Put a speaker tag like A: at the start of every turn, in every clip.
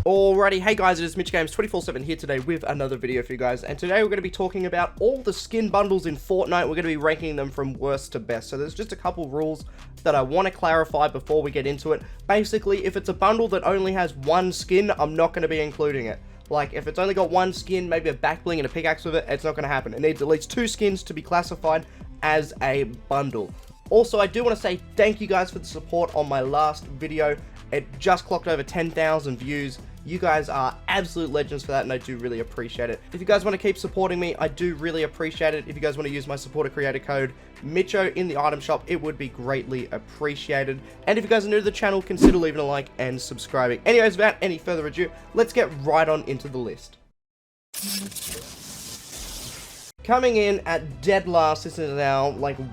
A: Alrighty, hey guys, it is Mitch Games 24/7 here today with another video for you guys, and today we're going to be talking about all the skin bundles in Fortnite. We're going to be ranking them from worst to best, so there's just a couple rules that I want to clarify before we get into it. Basically, if it's a bundle that only has one skin, I'm not going to be including it. Like, if it's only got one skin, maybe a back bling and a pickaxe with it, it's not going to happen. It needs at least 2 skins to be classified as a bundle. Also, I do want to say thank you guys for the support on my last video. It just clocked over 10,000 views. You guys are absolute legends for that, and I do really appreciate it. If you guys want to keep supporting me, I do really appreciate it. If you guys want to use my supporter creator code, Mitcho, in the item shop, it would be greatly appreciated. And if you guys are new to the channel, consider leaving a like and subscribing. Anyways, without any further ado, let's get right on into the list. Coming in at dead last, this is our,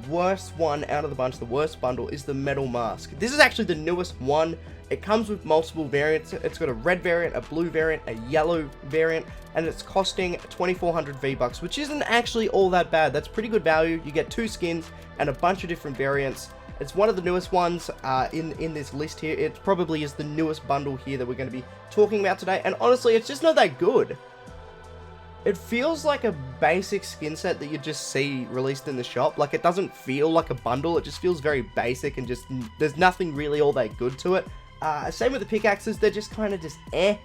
A: worst one out of the bunch, the worst bundle, is the metal mask. This is actually the newest one. It comes with multiple variants. It's got a red variant, a blue variant, a yellow variant, and it's costing 2,400 V-Bucks, which isn't actually all that bad. That's pretty good value. You get 2 skins and a bunch of different variants. It's one of the newest ones in this list here. It probably is the newest bundle here that we're going to be talking about today, and honestly, it's just not that good. It feels like a basic skin set that you just see released in the shop. Like, it doesn't feel like a bundle. It just feels very basic and just, there's nothing really all that good to it. Same with the pickaxes, they're just kind of just eh.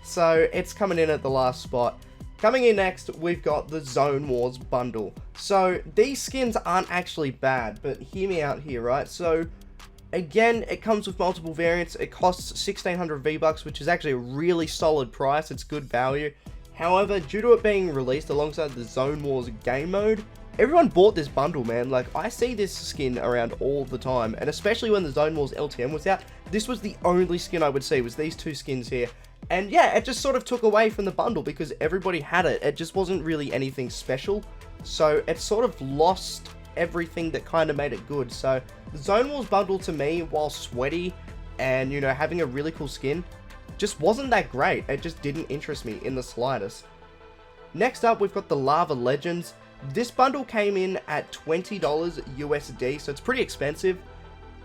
A: So, it's coming in at the last spot. Coming in next, we've got the Zone Wars bundle. So, these skins aren't actually bad, but hear me out here, right? So, again, it comes with multiple variants. It costs 1,600 V-Bucks, which is actually a really solid price. It's good value. However, due to it being released alongside the Zone Wars game mode, everyone bought this bundle, man. Like, I see this skin around all the time, and especially when the Zone Wars LTM was out, this was the only skin I would see, was these 2 skins here. And yeah, it just sort of took away from the bundle because everybody had it. It just wasn't really anything special, so it sort of lost everything that kind of made it good. So, the Zone Wars bundle to me, while sweaty and, you know, having a really cool skin, just wasn't that great. It just didn't interest me in the slightest. Next up, we've got the Lava Legends. This bundle came in at $20 USD, so it's pretty expensive.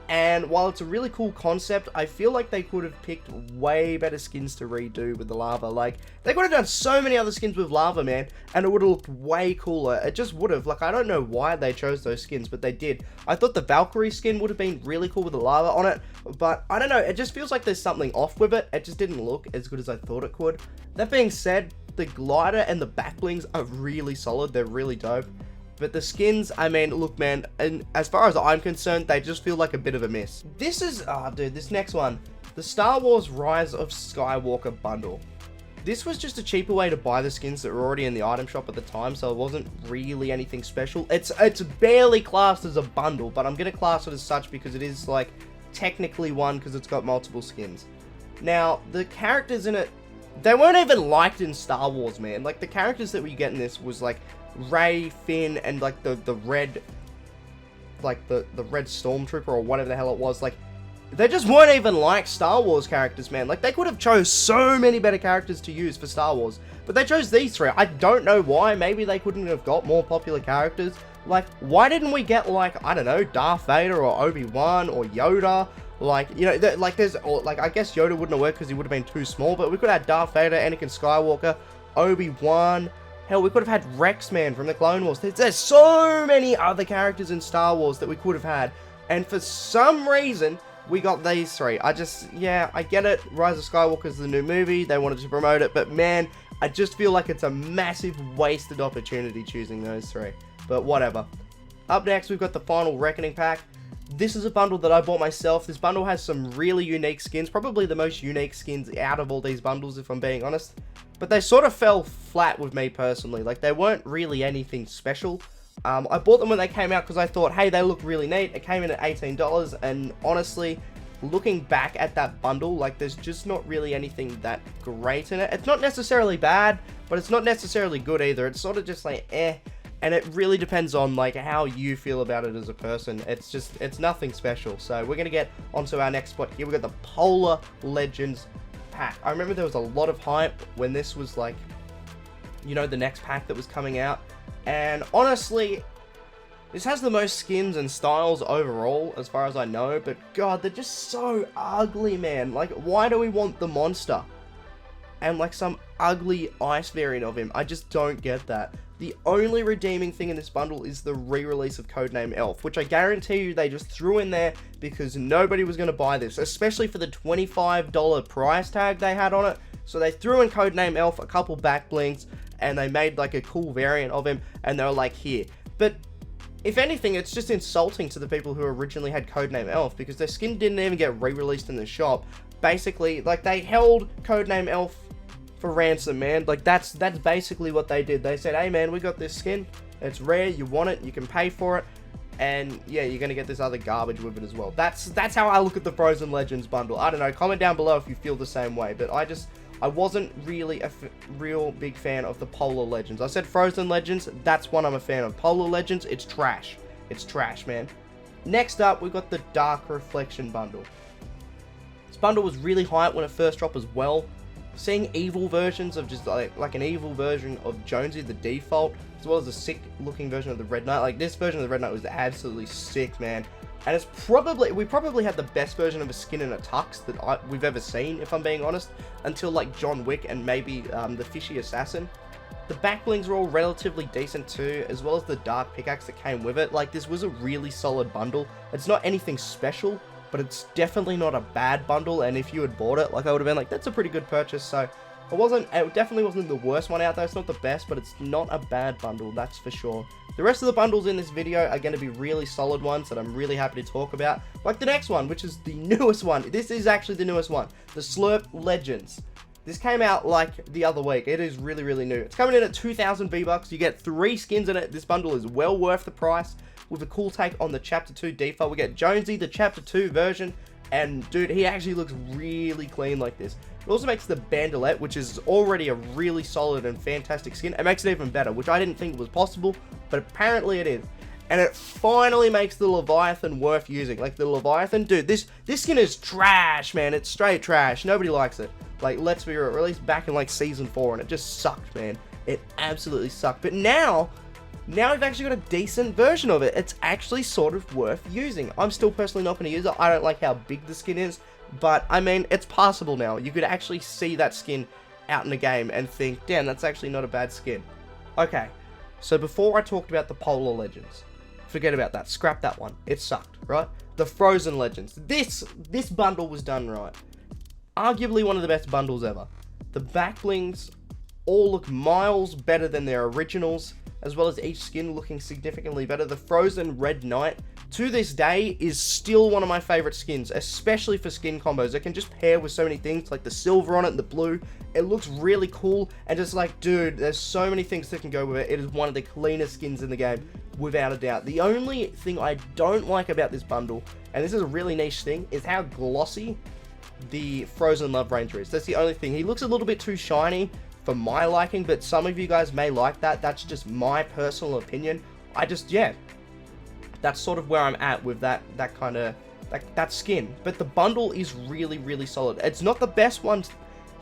A: And while it's a really cool concept, I feel like they could have picked way better skins to redo with the lava. Like, they could have done so many other skins with lava, man, and it would have looked way cooler. It just would have. Like, I don't know why they chose those skins, but they did. I thought the Valkyrie skin would have been really cool with the lava on it, but I don't know. It just feels like there's something off with it. It just didn't look as good as I thought it could. That being said, the glider and the backblings are really solid. They're really dope. But the skins, I mean, look, man, and as far as I'm concerned, they just feel like a bit of a miss. This is, dude, this next one, the Star Wars Rise of Skywalker bundle. This was just a cheaper way to buy the skins that were already in the item shop at the time, so it wasn't really anything special. It's barely classed as a bundle, but I'm going to class it as such because it is, like, technically one because it's got multiple skins. Now, the characters in it, they weren't even liked in Star Wars, man. Like, the characters that we get in this was, like, Rey, Finn, and like the red, like the red stormtrooper or whatever the hell it was. Like, they just weren't even like Star Wars characters, man. Like, they could have chose so many better characters to use for Star Wars, but they chose these 3. I don't know why. Maybe they couldn't have got more popular characters. Like, why didn't we get, like, I don't know, Darth Vader or Obi-Wan or Yoda? Like, you know, like, there's, or, like, I guess Yoda wouldn't have worked because he would have been too small, but we could have had Darth Vader, Anakin Skywalker, Obi-Wan. Hell, we could have had Rex, man, from the Clone Wars. There's so many other characters in Star Wars that we could have had. And for some reason, we got these 3. Yeah, I get it. Rise of Skywalker is the new movie. They wanted to promote it. But, man, I just feel like it's a massive wasted opportunity choosing those 3. But whatever. Up next, we've got the Final Reckoning Pack. This is a bundle that I bought myself. This bundle has some really unique skins. Probably the most unique skins out of all these bundles, if I'm being honest. But they sort of fell flat with me personally. Like, they weren't really anything special. I bought them when they came out because I thought, hey, they look really neat. It came in at $18, and honestly, looking back at that bundle, like, there's just not really anything that great in it. It's not necessarily bad, but it's not necessarily good either. It's sort of just like, eh. And it really depends on, like, how you feel about it as a person. It's nothing special. So we're going to get onto our next spot here. We've got the Polar Legends pack. I remember there was a lot of hype when this was, like, you know, the next pack that was coming out. And honestly, this has the most skins and styles overall, as far as I know. But God, they're just so ugly, man. Like, why do we want the monster? and like some ugly ice variant of him. I just don't get that. The only redeeming thing in this bundle is the re-release of Codename Elf, which I guarantee you they just threw in there because nobody was going to buy this, especially for the $25 price tag they had on it. So they threw in Codename Elf, a couple back blings, and they made like a cool variant of him, and they were like, here. But if anything, it's just insulting to the people who originally had Codename Elf, because their skin didn't even get re-released in the shop. Basically, like, they held Codename Elf for ransom, man. Like, that's basically what they did. They said, hey man, we got this skin, it's rare, you want it, you can pay for it, and yeah, you're gonna get this other garbage with it as well. That's how I look at the Frozen Legends bundle. I don't know, comment down below if you feel the same way, but I wasn't really a real big fan of the Polar Legends. I said Frozen Legends, that's one I'm a fan of. Polar Legends, it's trash. It's trash, man. Next up, we've got the Dark Reflection bundle. This bundle was really hyped when it first dropped as well. Seeing evil versions of just like an evil version of Jonesy, the default, as well as a sick looking version of the Red Knight. Like, this version of the Red Knight was absolutely sick, man. And it's we probably had the best version of a skin in a tux that we've ever seen, if I'm being honest, until like John Wick and maybe the Fishy Assassin. The backblings were all relatively decent too, as well as the dark pickaxe that came with it. Like, this was a really solid bundle. It's not anything special, but it's definitely not a bad bundle, and if you had bought it, like, I would have been like, that's a pretty good purchase. So it definitely wasn't the worst one out there. It's not the best, but it's not a bad bundle, that's for sure. The rest of the bundles in this video are going to be really solid ones that I'm really happy to talk about. Like the next one, which is the newest one. This is actually the newest one. The Slurp Legends. This came out like the other week. It is really, really new. It's coming in at 2,000 V-Bucks. You get 3 skins in it. This bundle is well worth the price. With a cool take on the Chapter 2 default. We get Jonesy, the Chapter 2 version. And dude, he actually looks really clean like this. It also makes the Bandolette, which is already a really solid and fantastic skin. It makes it even better, which I didn't think was possible, but apparently it is. And it finally makes the Leviathan worth using. Like, the Leviathan, dude, this skin is trash, man. It's straight trash. Nobody likes it. Like, let's be real, released back in like Season 4, and it just sucked, man. It absolutely sucked. But now we've actually got a decent version of it. It's actually sort of worth using. I'm still personally not going to use it. I don't like how big the skin is. But, I mean, it's passable now. You could actually see that skin out in the game and think, damn, that's actually not a bad skin. Okay, so before I talked about the Polar Legends, forget about that. Scrap that one. It sucked, right? The Frozen Legends. This bundle was done right. Arguably one of the best bundles ever. The backblings all look miles better than their originals, as well as each skin looking significantly better. The Frozen Red Knight, to this day, is still one of my favorite skins, especially for skin combos. It can just pair with so many things, like the silver on it and the blue. It looks really cool, and just like, dude, there's so many things that can go with it. It is one of the cleanest skins in the game, without a doubt. The only thing I don't like about this bundle, and this is a really niche thing, is how glossy the Frozen Love Ranger is. That's the only thing. He looks a little bit too shiny for my liking, but some of you guys may like that. That's just my personal opinion. Yeah, that's sort of where I'm at with that kind of, that skin. But the bundle is really, really solid. It's not the best one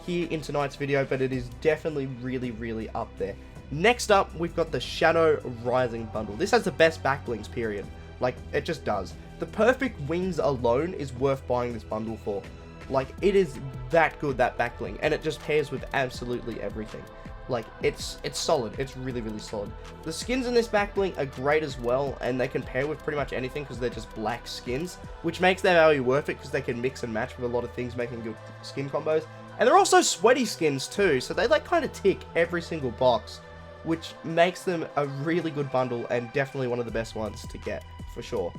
A: here in tonight's video, but it is definitely really, really up there. Next up, we've got the Shadow Rising bundle. This has the best backblings, period. Like, it just does. The perfect wings alone is worth buying this bundle for. Like, it is that good, that backbling, and it just pairs with absolutely everything. Like, it's solid. It's really, really solid. The skins in this backbling are great as well, and they can pair with pretty much anything because they're just black skins, which makes their value worth it because they can mix and match with a lot of things, making good skin combos. And they're also sweaty skins too, so they like kind of tick every single box, which makes them a really good bundle and definitely one of the best ones to get for sure.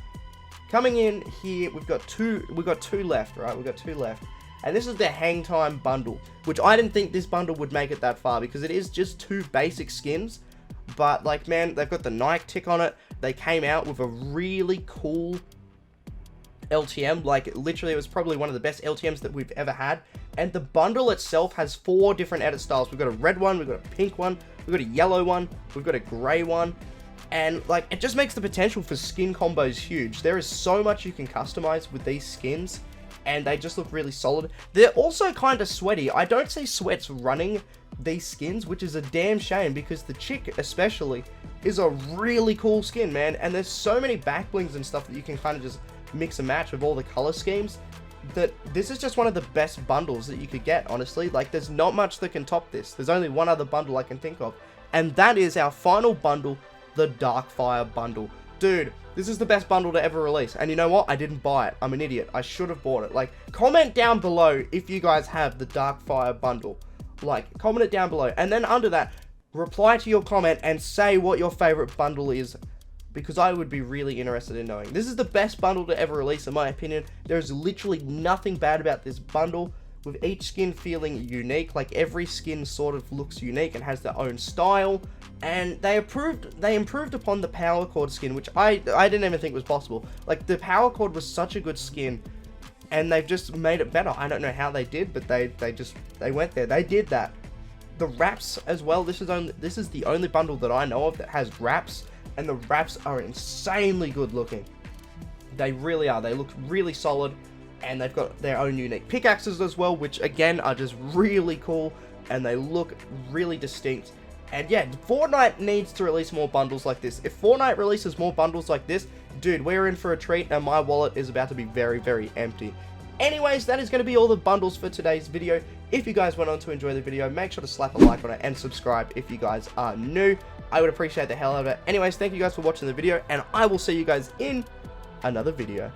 A: Coming in here, we've got two left, right? We've got 2 left. And this is the Hang Time bundle, which I didn't think this bundle would make it that far because it is just 2 basic skins. But, like, man, they've got the Nike tick on it. They came out with a really cool LTM. Like, literally, it was probably one of the best LTMs that we've ever had. And the bundle itself has 4 different edit styles. We've got a red one, we've got a pink one, we've got a yellow one, we've got a grey one. And, like, it just makes the potential for skin combos huge. There is so much you can customize with these skins, and they just look really solid. They're also kind of sweaty. I don't see sweats running these skins, which is a damn shame, because the chick, especially, is a really cool skin, man. And there's so many backblings and stuff that you can kind of just mix and match with all the color schemes. that this is just one of the best bundles that you could get, honestly. Like, there's not much that can top this. There's only one other bundle I can think of, and that is our final bundle, the Darkfire bundle. Dude, this is the best bundle to ever release, and you know what? I didn't buy it. I'm an idiot. I should have bought it. Like, comment down below if you guys have the Darkfire bundle. Like, comment it down below, and then under that, reply to your comment and say what your favorite bundle is, because I would be really interested in knowing. This is the best bundle to ever release, in my opinion. There's literally nothing bad about this bundle, with each skin feeling unique. Like, every skin sort of looks unique and has their own style, and they improved upon the Power Chord skin, which I didn't even think was possible. Like, the Power Chord was such a good skin, and they've just made it better. I don't know how they did, but they went there. They did that. The wraps as well. This is the only bundle that I know of that has wraps, and the wraps are insanely good looking. They really are. They look really solid, and they've got their own unique pickaxes as well, which again are just really cool, and they look really distinct. And yeah, Fortnite needs to release more bundles like this. If Fortnite releases more bundles like this, dude, we're in for a treat, and my wallet is about to be very, very empty. Anyways, that is going to be all the bundles for today's video. If you guys went on to enjoy the video, make sure to slap a like on it and subscribe if you guys are new. I would appreciate the hell out of it. Anyways, thank you guys for watching the video, and I will see you guys in another video.